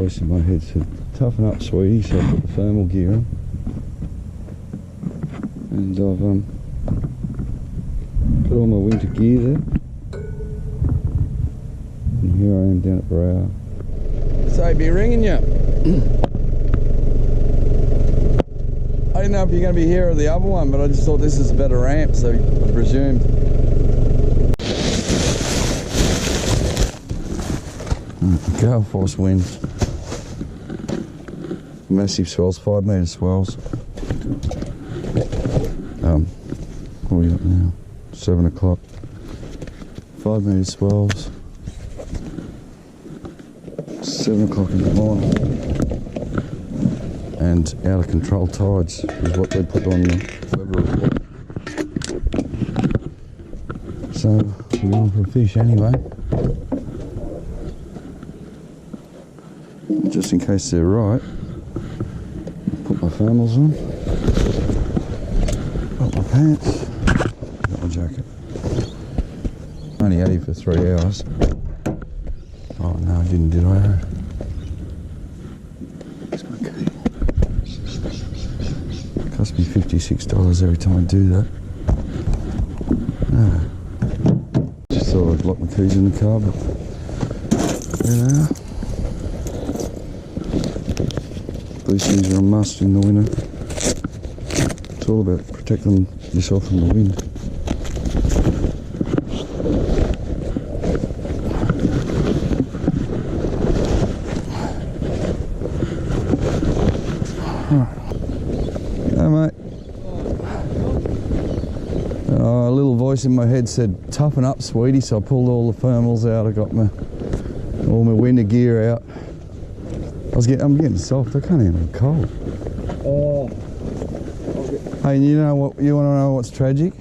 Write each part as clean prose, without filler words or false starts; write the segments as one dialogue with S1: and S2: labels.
S1: voice in my head said, toughen up, sweetie, so I put the thermal gear on. And I've put all my winter gear there. And here I am down at Brow. So I'd be ringing you. I didn't know if you're going to be here or the other one, but I just thought this is a better ramp, so I presumed. Gale force winds. Massive swells, 5 metre swells. What are we got now? 7 o'clock. 5 metre swells. 7 o'clock in the morning. And out of control tides is what they put on the weather report. So we're going for a fish anyway. Just in case they're right, put my thermals on, got my pants, got my jacket. Only had it for 3 hours. Oh no, I didn't, did I? It's my key. It cost me $56 every time I do that. No. Just thought I'd lock my keys in the car, but there they are. These things are a must in the winter. It's all about protecting yourself from the wind. Hey mate. A little voice in my head said, toughen up sweetie, so I pulled all the thermals out. I got all my winter gear out. I'm getting soft. I can't handle the cold. Oh. Hey, you know what? You want to know what's tragic?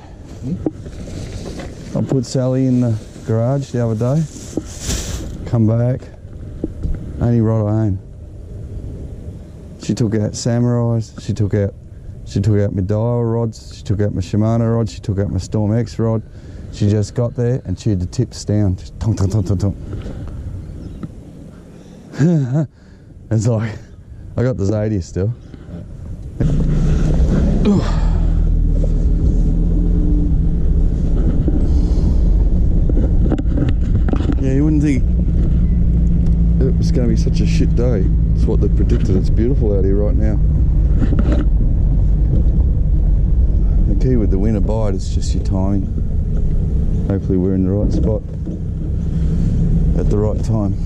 S1: I put Sally in the garage the other day. Come back. Only rod I own. She took out Samurais. She took out my Daiwa rods. She took out my Shimano rod. She took out my Storm X rod. She just got there and chewed the tips down. Just tonk, tonk, tonk, tonk, tonk. It's like, I got the Zadia still. Yeah, you wouldn't think it was going to be such a shit day. It's what they predicted. It's beautiful out here right now. The key with the winter bite is just your timing. Hopefully we're in the right spot at the right time.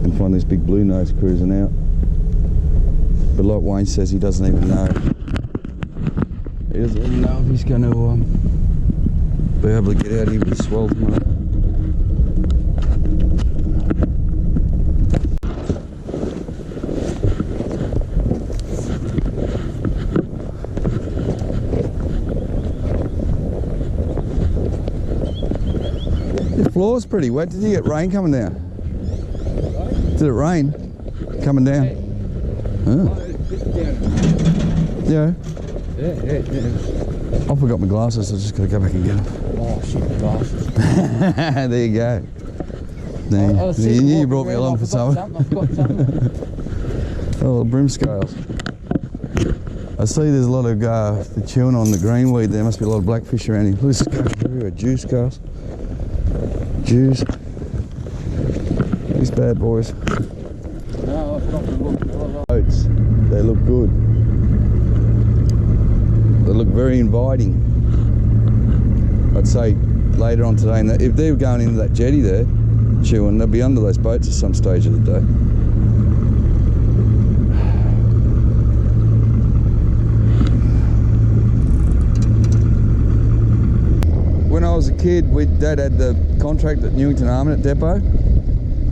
S1: And find this big blue nose cruising out. But like Wayne says, he doesn't even know. He doesn't even know if he's going to be able to get out here with the swells, mate. The floor's pretty wet. Did you get rain coming down? Did it rain? Coming down? Oh. Yeah. Yeah. I forgot my glasses, so I just got to go back and get them.
S2: Oh shit, the glasses.
S1: There you go. You knew you brought me along for something.
S2: I've got something.
S1: Oh, the brim scales. I see there's a lot of they're chewing on the greenweed. There must be a lot of blackfish around here. Look at scales everywhere. Juice scales. Juice. These bad boys.
S2: No, I've got to look.
S1: Boats, they look good. They look very inviting. I'd say later on today, if they were going into that jetty there, chewing, they'll be under those boats at some stage of the day. When I was a kid, Dad had the contract at Newington Armament Depot.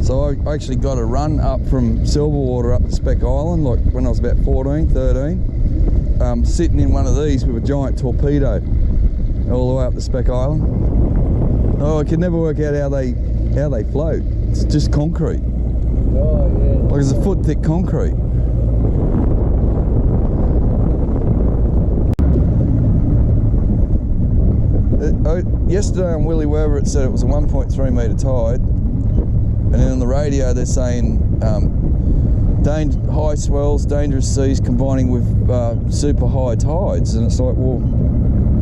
S1: So I actually got a run up from Silverwater up to Speck Island, like when I was about 14, 13, sitting in one of these with a giant torpedo all the way up to Speck Island. Oh, I could never work out how they float. It's just concrete.
S2: Oh yeah.
S1: Like it's a foot thick concrete. Yesterday on Willie Weber it said it was a 1.3 metre tide. And then on the radio they're saying high swells, dangerous seas combining with super high tides, and it's like, well,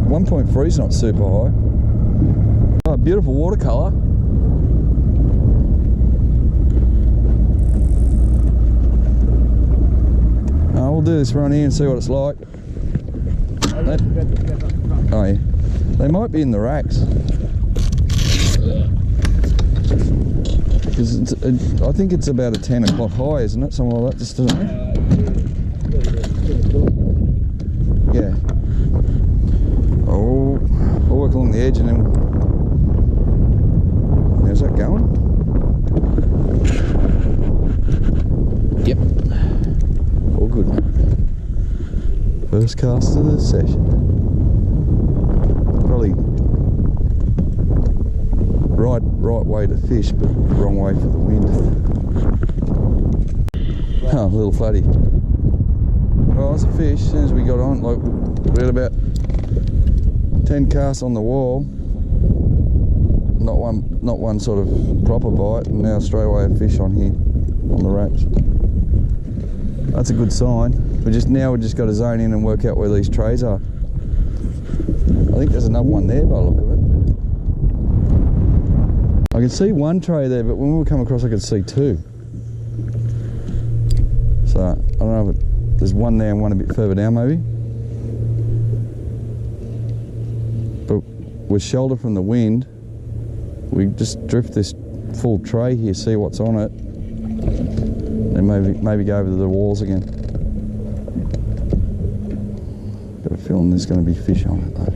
S1: 1.3 is not super high. Oh, beautiful watercolour. We'll do this run here and see what it's like. Oh yeah, they might be in the racks. Because I think it's about a 10 o'clock high, isn't it? Something like that, just doesn't it? Yeah. Oh, I'll work along the edge and then. How's that going? Yep. All good, mate. First cast of the session. Probably right way to fish, but wrong way for the wind. Oh, a little flatty. Well, it's a fish. As soon as we got on, like we had about 10 casts on the wall. Not one sort of proper bite, and now straight away a fish on here on the racks. That's a good sign. We've just got to zone in and work out where these trays are. I think there's another one there by the look of it. I can see one tray there, but when we come across I could see two. So I don't know if there's one there and one a bit further down maybe. But with shelter from the wind, we just drift this full tray here, see what's on it, and maybe go over to the walls again. Got a feeling there's going to be fish on it though.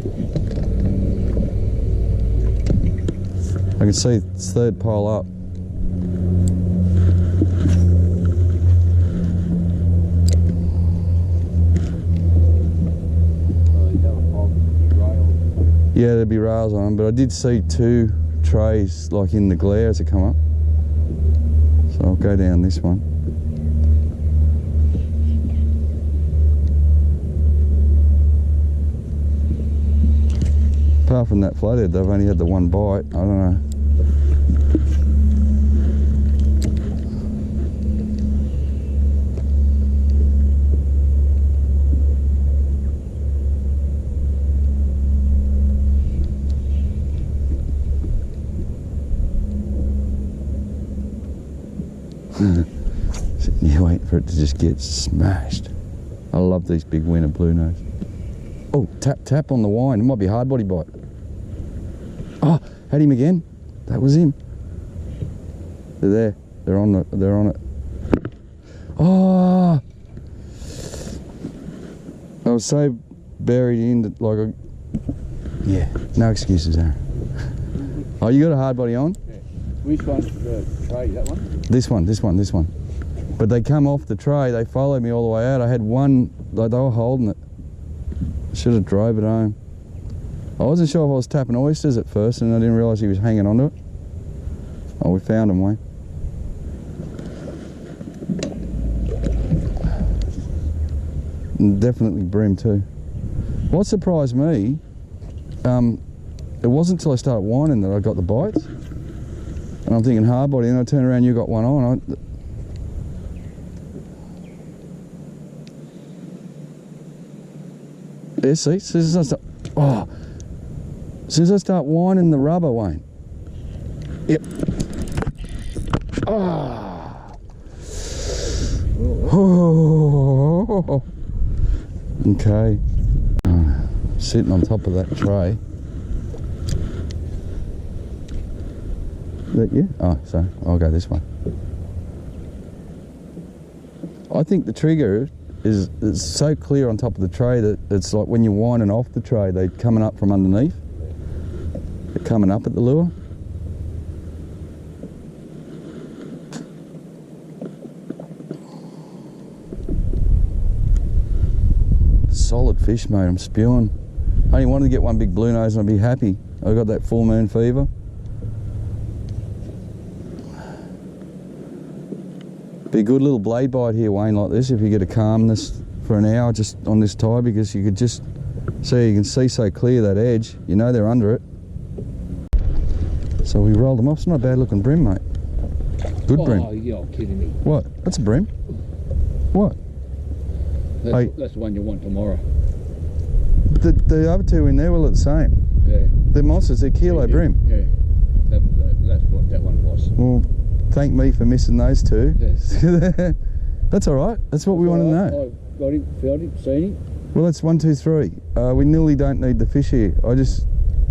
S1: I can see it's third pile up. Yeah, there'd be rails on them, but I did see two trays like in the glare as it come up. So I'll go down this one. Apart from that flathead, they've only had the one bite. I don't know. Sitting here waiting for it to just get smashed. I love these big winter blue nose. Oh, tap on the wine. It might be a hard body bite. Oh, had him again. That was him. They're there. They're on it. Oh, I was so buried in that, like, yeah, no excuses, Aaron. Oh, you got a hard body on?
S2: Yeah. Which one's the tray? That one?
S1: This one. But they come off the tray, they followed me all the way out. I had one, like they were holding it. Should have drove it home. I wasn't sure if I was tapping oysters at first and I didn't realise he was hanging onto it. Oh, we found him, Wayne. And definitely bream too. What surprised me, it wasn't until I started whining that I got the bites. And I'm thinking hard body, and I turn around, you got one on. Yeah, see, as soon as I start whining the rubber, Wayne. Yep. Oh. Okay. Sitting on top of that tray. Is that you? Oh, sorry. I'll go this way. I think the trigger is so clear on top of the tray that it's like when you're winding off the tray, they're coming up from underneath. They're coming up at the lure. Solid fish, mate. I'm spewing. I only wanted to get one big blue nose and I'd be happy. I got that full moon fever. Be a good little blade bite here, Wayne, like this, if you get a calmness for an hour just on this tie, because you could just see, you can see so clear that edge, you know they're under it. So we rolled them off. It's not a bad looking bream, mate. Good bream.
S2: Oh, you're kidding me.
S1: What? That's a bream. What?
S2: That's the one you want tomorrow.
S1: The other two in there were the same.
S2: Yeah.
S1: They're monsters. They're kilo bream.
S2: Yeah. That's what that one was.
S1: Well, thank me for missing those two.
S2: Yeah.
S1: That's all right. That's what we want to know.
S2: I got him, felt him, seen him.
S1: Well, that's 1, 2, 3. We nearly don't need the fish here. I just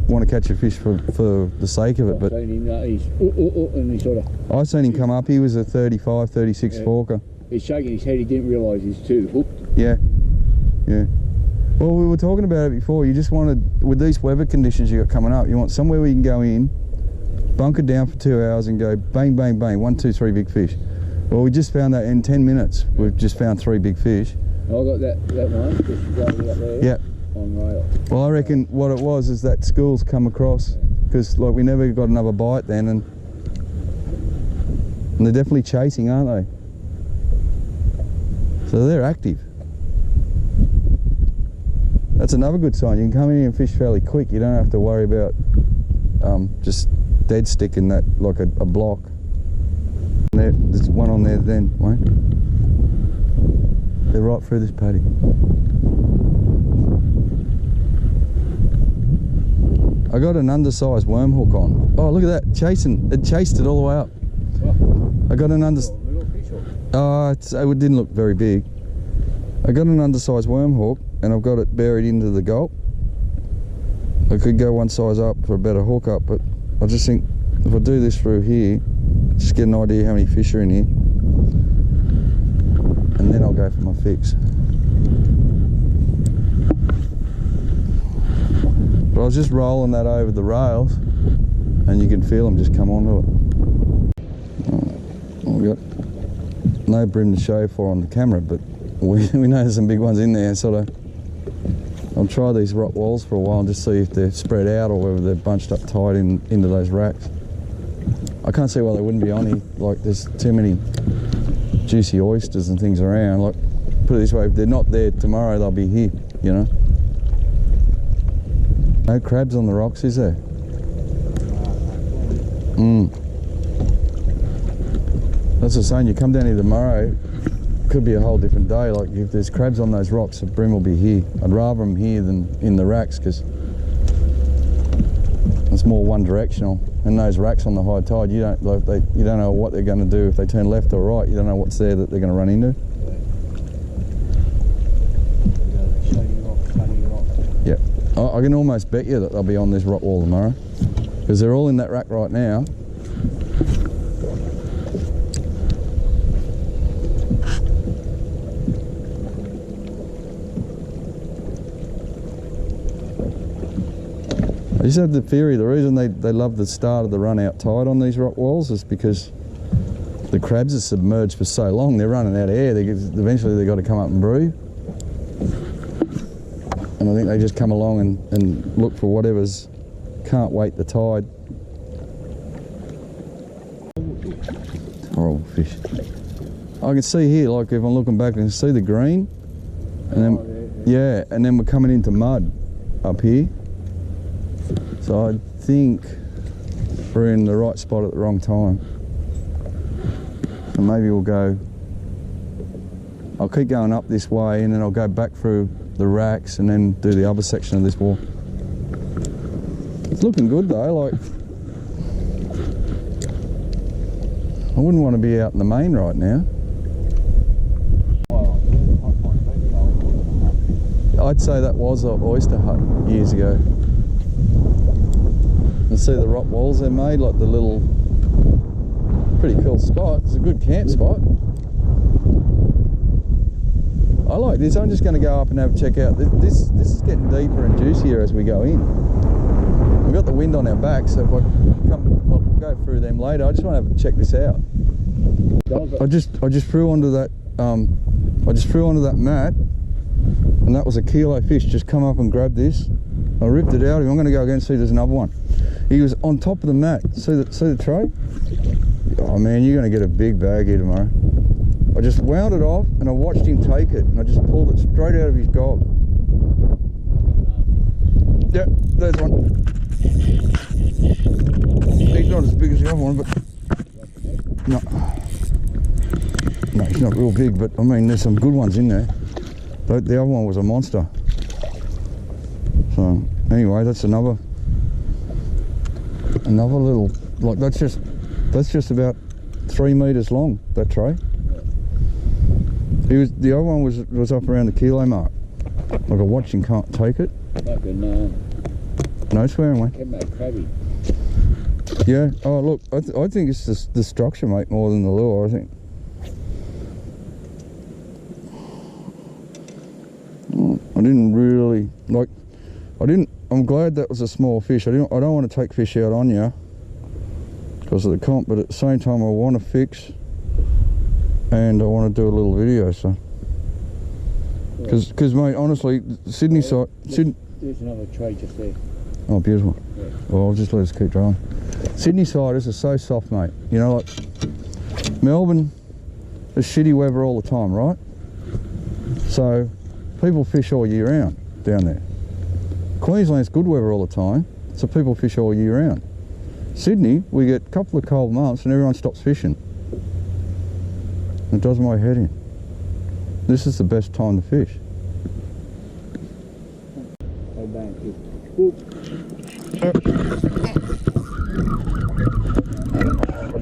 S1: want to catch a fish for the sake of it. But
S2: I've seen him, he's and he sort of.
S1: I seen him come up. He was a 35, 36 forker.
S2: He's shaking his head. He didn't realise he's too hooked.
S1: Yeah. Yeah. Well, we were talking about it before. You just wanted, with these weather conditions you got coming up, you want somewhere where you can go in, bunker down for 2 hours and go bang, bang, bang, 1, 2, 3 big fish. Well, we just found that in 10 minutes. We've just found 3 big fish.
S2: I got that one just floating up there.
S1: Yeah.
S2: On rail.
S1: Well, I reckon what it was is that school's come across, because like we never got another bite then, and they're definitely chasing, aren't they? So they're active. That's another good sign. You can come in here and fish fairly quick. You don't have to worry about just dead sticking that like a block. There's one on there then, Wayne. They're right through this paddy. I got an undersized worm hook on. Oh, look at that, chasing. It chased it all the way up. I got an
S2: Little fish hook.
S1: it didn't look very big. I got an undersized worm hook and I've got it buried into the gulp. I could go one size up for a better hook up, but I just think if I do this through here, just get an idea how many fish are in here, and then I'll go for my fix. But I was just rolling that over the rails and you can feel them just come onto it. Well, we got no bream to show for on the camera, but we know there's some big ones in there, so I'll try these rock walls for a while and just see if they're spread out or whether they're bunched up tight into those racks. I can't see why they wouldn't be on here. Like, there's too many juicy oysters and things around. Like, put it this way, if they're not there tomorrow, they'll be here, you know. No crabs on the rocks, is there? That's the saying, you come down here tomorrow, could be a whole different day. Like, if there's crabs on those rocks, the bream will be here. I'd rather them here than in the racks, because it's more one directional. And those racks on the high tide, you don't know what they're going to do. If they turn left or right, you don't know what's there that they're going to run into. Yeah, I can almost bet you that they'll be on this rock wall tomorrow, because they're all in that rack right now. I just have the theory, the reason they love the start of the run out tide on these rock walls is because the crabs are submerged for so long, they're running out of air. Eventually they've got to come up and breathe. And I think they just come along and look for whatever's can't wait the tide. Horrible fish. I can see here, like if I'm looking back, I can see the green. And then, yeah, and then we're coming into mud up here. So I think we're in the right spot at the wrong time. And maybe we'll go, I'll keep going up this way and then I'll go back through the racks and then do the other section of this wall. It's looking good though, like, I wouldn't want to be out in the main right now. I'd say that was an oyster hut years ago. And see the rock walls they made, like the little, pretty cool spot. It's a good camp spot. I like this. I'm just going to go up and have a check out. This is getting deeper and juicier as we go in. We've got the wind on our back, so if I we'll go through them later. I just want to have a check this out. I just threw onto that mat, and that was a kilo fish. Just come up and grab this. I ripped it out. I'm going to go again and see there's another one. He was on top of the mat. See the tray? Oh man, you're going to get a big bag here tomorrow. I just wound it off and I watched him take it and I just pulled it straight out of his gob. Yeah, there's one. He's not as big as the other one, but no. No, he's not real big, but I mean, there's some good ones in there. But the other one was a monster. So anyway, that's another little, like that's just about 3 metres long, that tray. The other one was up around the kilo mark. Like a watch and can't take it.
S2: Like a
S1: no swearing, mate.
S2: crabby.
S1: Yeah. Oh look, I think it's the structure, mate, more than the lure. I think. I didn't really like. I'm glad that was a small fish. I don't want to take fish out on you because of the comp, but at the same time I want to fix and I want to do a little video. So, because mate, honestly, Sydney side.
S2: There's another tray just there.
S1: Oh, beautiful.
S2: Yeah.
S1: Well, I'll just let us keep drawing. Sydney siders are so soft, mate. You know, like Melbourne is shitty weather all the time, right? So people fish all year round down there. Queensland's good weather all the time, so people fish all year round. Sydney, we get a couple of cold months and everyone stops fishing. It does my head in. This is the best time to fish.
S2: Hey, bang,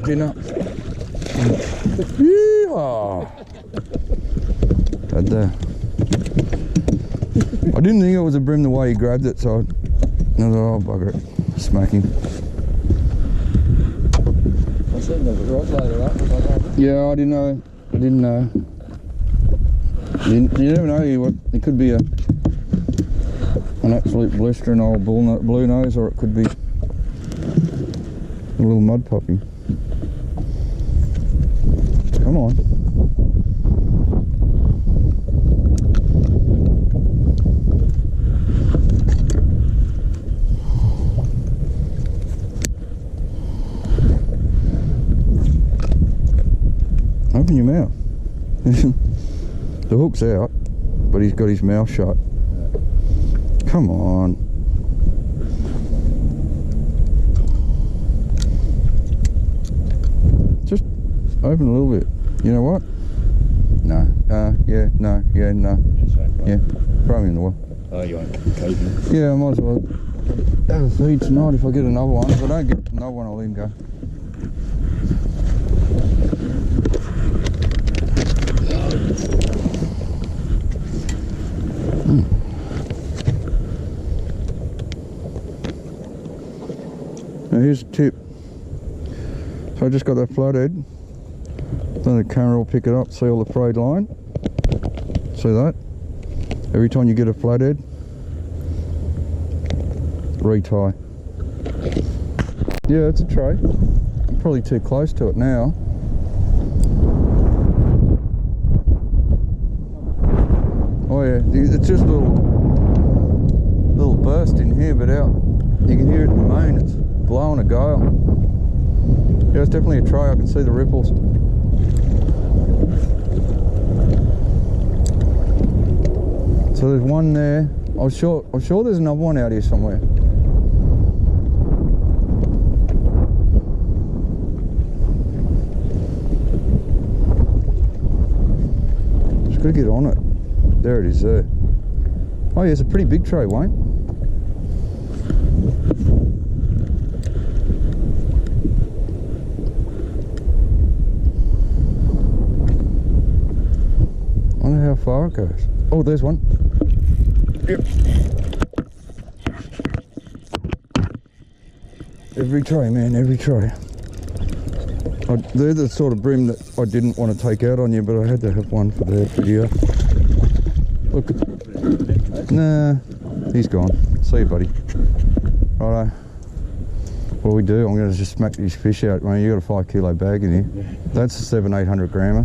S1: Dinner. Yeehaw! I didn't think it was a bream the way he grabbed it, so I thought, oh bugger it, smack him.
S2: I seen the rod loader up.
S1: Yeah, I didn't know. You never know. It could be an absolute blistering old blue nose, or it could be a little mud puppy. Come on. Open your mouth. The hook's out, but he's got his mouth shut. Come on. Just open a little bit. You know what? No. Yeah, no, yeah, no. Yeah, throw him in the well.
S2: Oh, you won't keep him?
S1: Yeah, I might as well have a feed tonight if I get another one. If I don't get another one, I'll let him go. Now here's a tip. So I just got that flathead. Then the camera will pick it up, see all the frayed line. See that? Every time you get a flathead, retie. Yeah, it's a tray. I'm probably too close to it now. Oh yeah, it's just a little burst in here, but out you can hear it in the main. It's blowing a gale. Yeah, it's definitely a tray. I can see the ripples. So there's one there. I'm sure there's another one out here somewhere. Just gotta get on it. There it is there. Oh yeah, it's a pretty big tray, Wayne. I wonder how far it goes. Oh, there's one. Yep. Every tray, man, every tray. They're the sort of bream that I didn't want to take out on you, but I had to have one for the video. Look. Nah, he's gone. See you, buddy. Righto. What do we do? I'm going to just smack these fish out. Man, you got a 5 kilo bag in here. That's a 700-800 grammer.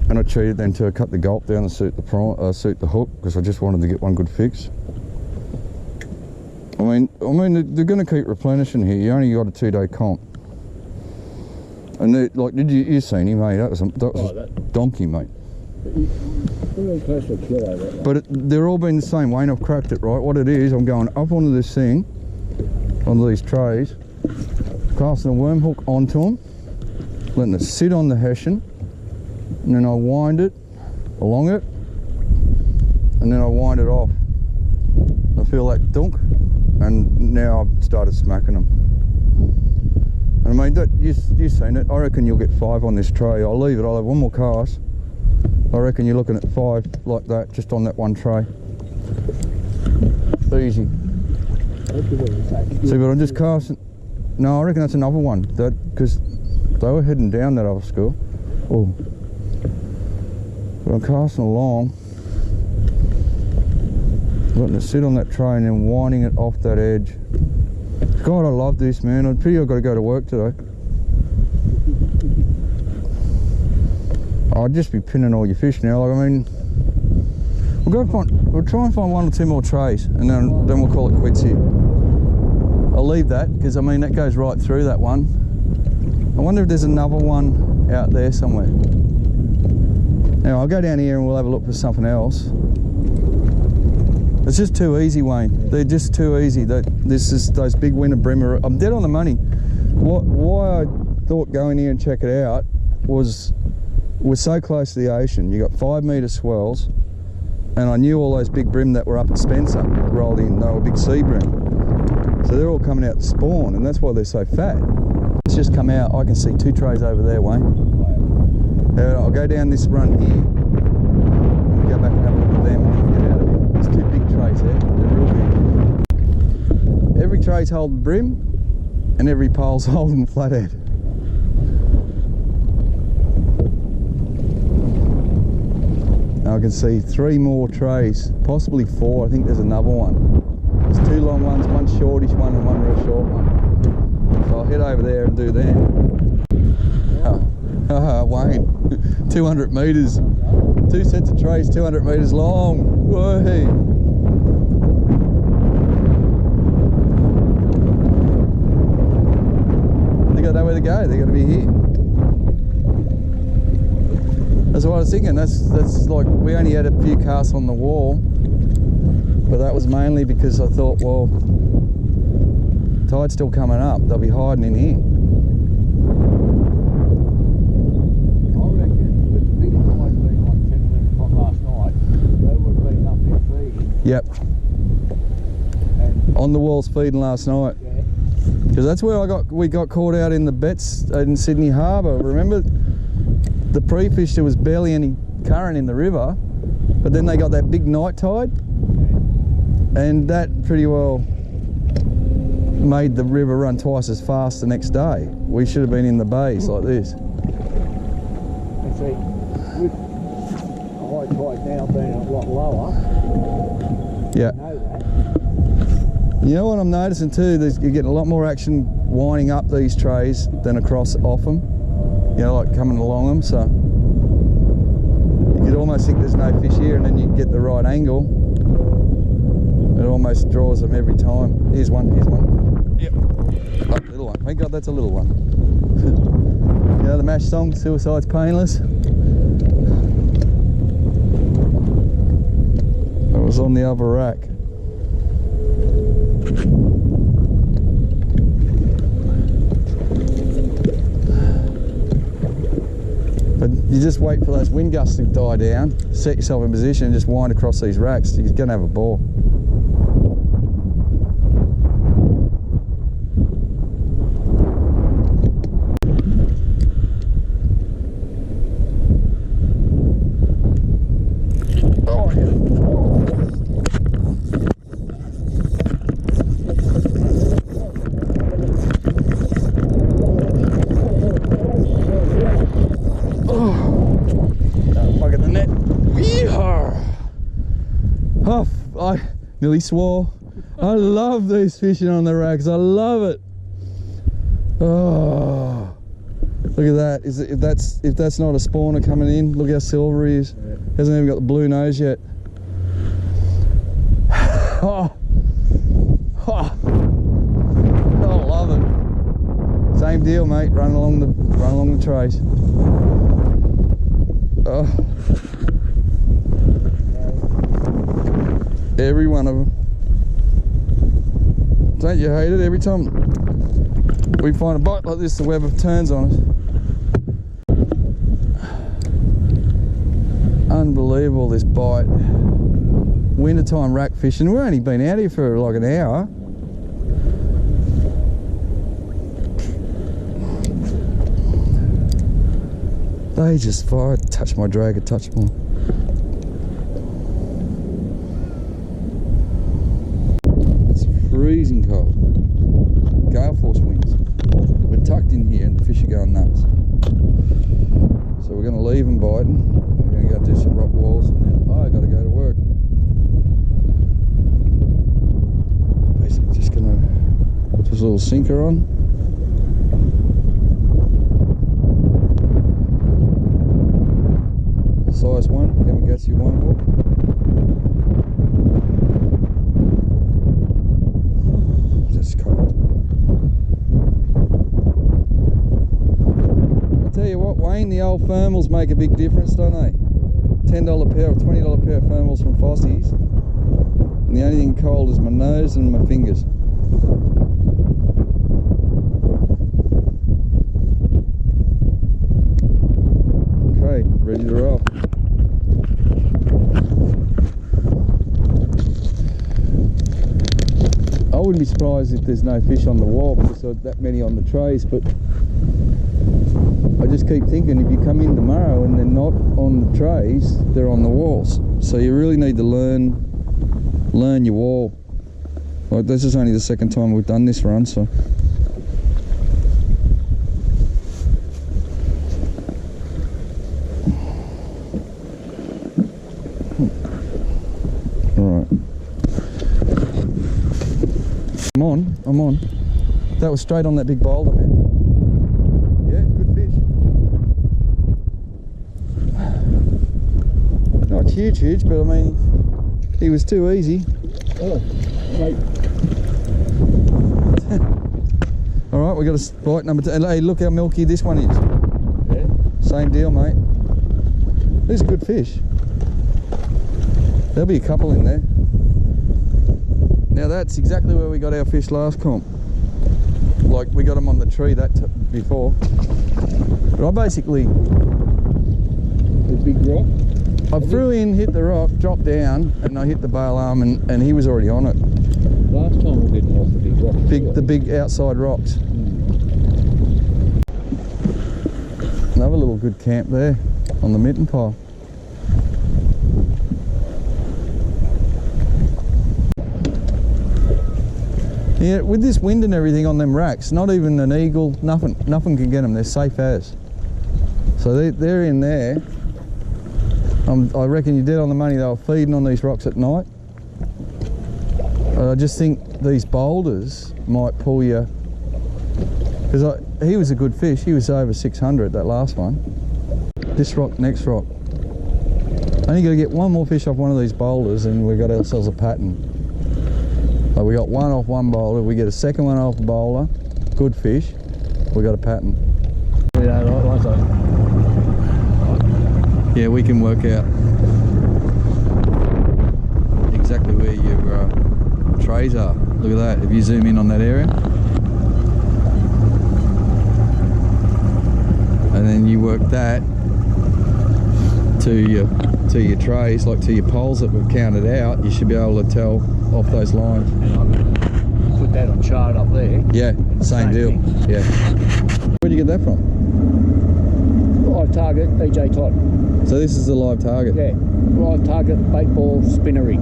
S1: And I cheated then to cut the gulp down to suit the hook, because I just wanted to get one good fix. I mean, they're going to keep replenishing here. You only got a 2-day comp. And like, did you seen him, mate? That was a donkey, mate.
S2: Really close to a kilo, that.
S1: But they're all been the same. Wayne, I've cracked it, right? What it is, I'm going up onto this thing, onto these trays, casting a worm hook onto them, letting it sit on the hessian, and then I wind it along it, and then I wind it off. I feel that dunk, and now I've started smacking them. And I mean, you've seen it. I reckon you'll get 5 on this tray. I'll leave it. I'll have one more cast. I reckon you're looking at 5 like that, just on that one tray. Easy. See, but I'm just casting. No, I reckon that's another one. Because they were heading down that other school. Oh. But I'm casting along, letting it sit on that tray and then winding it off that edge. God, I love this, man. I'd pity I've got to go to work today. I'd just be pinning all your fish now. Like, I mean, we'll try and find 1 or 2 more trays, and then we'll call it quits here. I'll leave that because I mean that goes right through that one. I wonder if there's another one out there somewhere. Now I'll go down here and we'll have a look for something else. It's just too easy, Wayne. They're just too easy. Those big Winter Bream. I'm dead on the money. Why I thought going here and check it out was we're so close to the ocean. You got 5 metre swells, and I knew all those big bream that were up at Spencer rolled in. They were big sea bream. So they're all coming out to spawn, and that's why they're so fat. It's just come out. I can see 2 trays over there, Wayne. I'll go down this run here, and we'll go back and have a look at them and get out of here. There's 2 big trays there. They're real big. Every tray's holding bream, and every pole's holding flathead. I can see 3 more trays, possibly 4. I think there's another one. There's 2 long ones, 1 shortish one and 1 real short one. So I'll head over there and do them. Wayne, 200 metres. 2 sets of trays, 200 metres long. Whee! They got nowhere to go. They're going to be here. That's what I was thinking. That's like, we only had a few casts on the wall, but that was mainly because I thought, well, tide's still coming up. They'll be hiding in here.
S2: I reckon with the biggest tide being like 10 or 11 o'clock last night, they would have been up there feeding.
S1: Yep.
S2: And
S1: on the walls feeding last night.
S2: yeah.
S1: Because that's where we got caught out in the bets in Sydney Harbour. Remember? The pre-fish, there was barely any current in the river, but then they got that big night tide, and that pretty well made the river run twice as fast the next day. We should have been in the bays like this.
S2: And see, with the high tide now being a lot lower,
S1: Yeah.
S2: you know that.
S1: You know what I'm noticing too? You're getting a lot more action winding up these trays than across off them. You know, like coming along them, so you could almost think there's no fish here, and then you get the right angle. It almost draws them every time. Here's one, here's one. Yep. Oh, little one. Thank God that's a little one. You know the MASH song, Suicide's Painless? That was on the other rack. But you just wait for those wind gusts to die down, set yourself in position and just wind across these racks. You're going to have a ball. Oh, yeah. Oh, I nearly swore. I love these fishing on the racks. I love it. Oh, look at that. If that's not a spawner coming in, look how silver he is. Yeah. Hasn't even got the blue nose yet. Oh, oh, I love it. Same deal, mate. Run along the trays. Oh. Every one of them. Don't you hate it? Every time we find a bite like this, the weather turns on us. Unbelievable, this bite. Wintertime rack fishing. We've only been out here for like an hour. They just fire. Touch my drag, it touched more. It's freezing cold. Gale force winds. We're tucked in here and the fish are going nuts. So we're going to leave them biting. We're going to go do some rock walls and then, I got to go to work. Basically just going to put this little sinker on. Size 1, Yamagatsu 1 hook. That's cold. I'll tell you what, Wayne, the old thermals make a big difference, don't they? $10 pair or $20 pair of thermals from Fossey's. And the only thing cold is my nose and my fingers. Okay, ready to roll. I wouldn't be surprised if there's no fish on the wall because there's that many on the trays, but I just keep thinking if you come in tomorrow and they're not on the trays, they're on the walls. So you really need to learn your wall. Like, this is only the second time we've done this run, so. I'm on. That was straight on that big boulder, man. Yeah, good fish. Not huge, but I mean, he was too easy.
S2: Oh, mate.
S1: All right, we got a bite number 2. Hey, look how milky this one is.
S2: Yeah.
S1: Same deal, mate. These are good fish. There'll be a couple in there. Now that's exactly where we got our fish last comp. Like, we got them on the tree before. But I basically...
S2: The big rock?
S1: I threw in, hit the rock, dropped down, and I hit the bail arm, and he was already on it.
S2: Last time we didn't off the big rock.
S1: The big outside rocks. Another little good camp there on the mitten pile. Yeah, with this wind and everything on them racks, not even an eagle, nothing can get them. They're safe as. So they're in there. I reckon you're dead on the money. They were feeding on these rocks at night. I just think these boulders might pull you, because he was a good fish. He was over 600, that last one. This rock, next rock. Only got to get one more fish off one of these boulders and we've got ourselves a pattern. Like, we got one off one boulder, we get a second one off a boulder, good fish, we got a pattern.
S2: Yeah, right, so.
S1: Yeah, we can work out exactly where your trays are. Look at that, if you zoom in on that area. And then you work that to your trays, like to your poles that we've counted out, you should be able to tell off those lines.
S2: And I'm going to put that on chart up there.
S1: Yeah, same deal.
S2: Thing.
S1: Yeah. Where'd you get that from?
S2: Live target, EJ Todd.
S1: So this is the live target?
S2: Yeah, live target, bait ball, spinnery.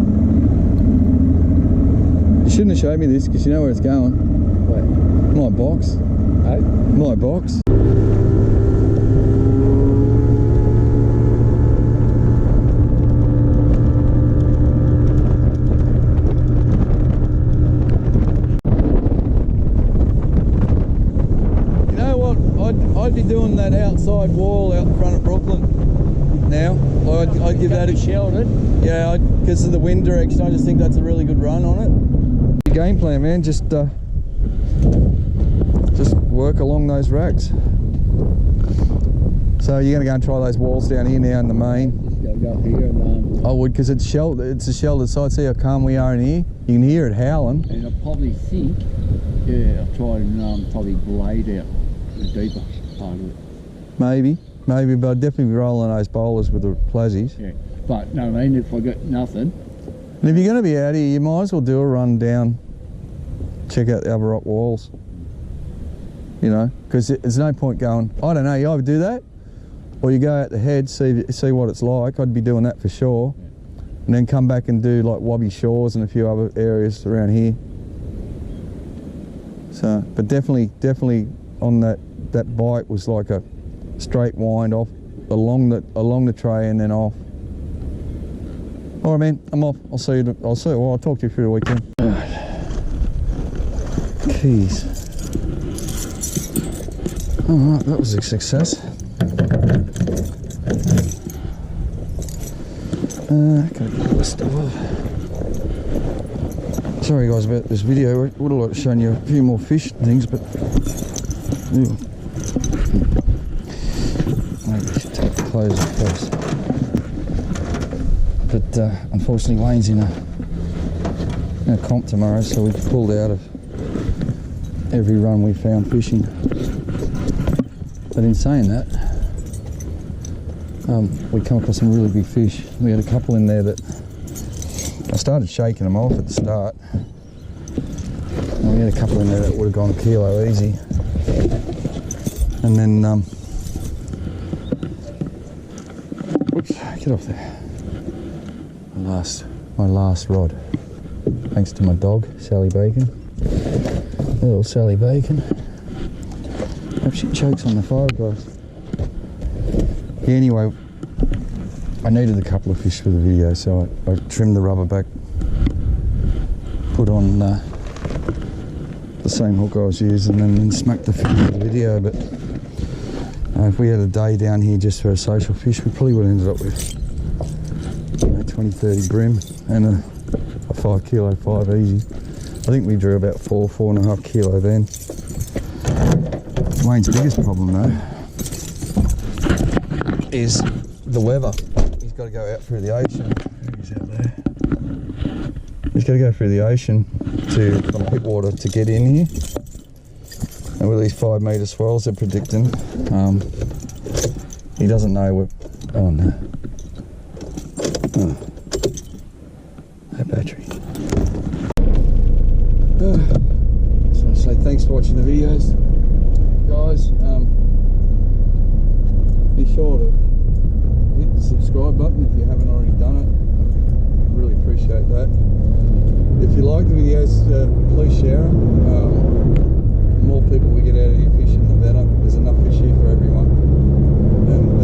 S1: You shouldn't have showed me this because you know where it's going.
S2: Where?
S1: My box.
S2: Oh?
S1: My box. I'd be doing that outside wall out the front of Brooklyn now. I'd give that a
S2: sheltered.
S1: Yeah, because of the wind direction, I just think that's a really good run on it. The game plan, man, just work along those racks. So you're going to go and try those walls down here now in the main.
S2: Just go up here and
S1: I would, because it's sheltered. It's a sheltered side. See how calm we are in here. You can hear it howling.
S2: and I probably think, yeah, I'll try and probably blade out the deeper part of it.
S1: Maybe maybe, but I'd definitely be rolling those bowlers with the plazies.
S2: Yeah. But, no, I mean, if I get nothing...
S1: And if you're going to be out here, you might as well do a run down, check out the other rock walls. You know, because there's no point going, I don't know, you either do that, or you go out the head, see what it's like. I'd be doing that for sure.
S2: Yeah.
S1: And then come back and do like Wobby Shores and a few other areas around here. So, but definitely on that bite was like a straight wind off along the tray and then off. All right, man, I'm off. I'll talk to you through the weekend. All right. Keys. All right, that was a success. Gotta get all this stuff off. Sorry guys about this video. I would have liked to show you a few more fish and things, but maybe I should take the clothes off first. But unfortunately Wayne's in a comp tomorrow, so we pulled out of every run we found fishing. But in saying that, we come across some really big fish. We had a couple in there that I started shaking them off at the start. And we had a couple in there that would have gone a kilo easy. And then, whoops, get off there. My last rod. Thanks to my dog, Sally Bacon. Little Sally Bacon. Hope she chokes on the fiberglass. Yeah, anyway, I needed a couple of fish for the video, so I trimmed the rubber back, put on the same hook I was using, and then smacked the fin for the video. But if we had a day down here just for a social fish, we probably would have ended up with 20-30 bream and a 5 kilo 5 easy. I think we drew about 4.5 kilo then. Wayne's biggest problem though is the weather. He's got to go out through the ocean. He's out there. He's got to go through the ocean to pit water to get in here. And with these 5 metre swells they're predicting, he doesn't know what. Oh no. Oh. That battery. Just want to say thanks for watching the videos, guys. Be sure to hit the subscribe button if you haven't already done it. I really appreciate that. If you like the videos, please share them. The more people we get out of here fishing, the better. There's enough fish here for everyone. And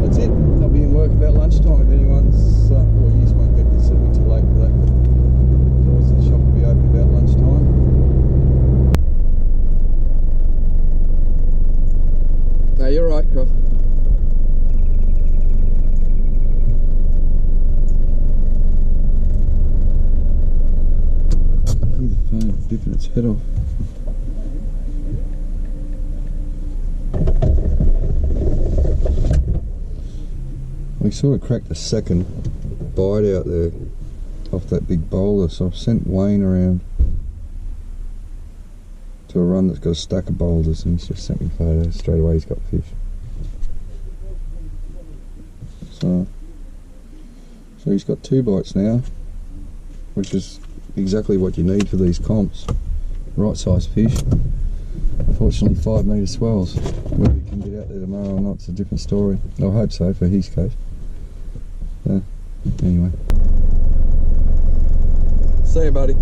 S1: that's it. I'll be in work about lunchtime if anyone's, well, you just won't get this, it'll be too late for that. Doors of the shop will be open about lunchtime. No, you're right, Croft. Hear the phone dipping its head off. We sort of cracked the second bite out there off that big boulder, so I've sent Wayne around to a run that's got a stack of boulders, and he's just sent me photos. Straight away he's got fish. So he's got 2 bites now, which is exactly what you need for these comps. Right size fish. Unfortunately 5 metre swells. Whether he can get out there tomorrow or not, it's a different story. I hope so for his case. Anyway. See you, buddy.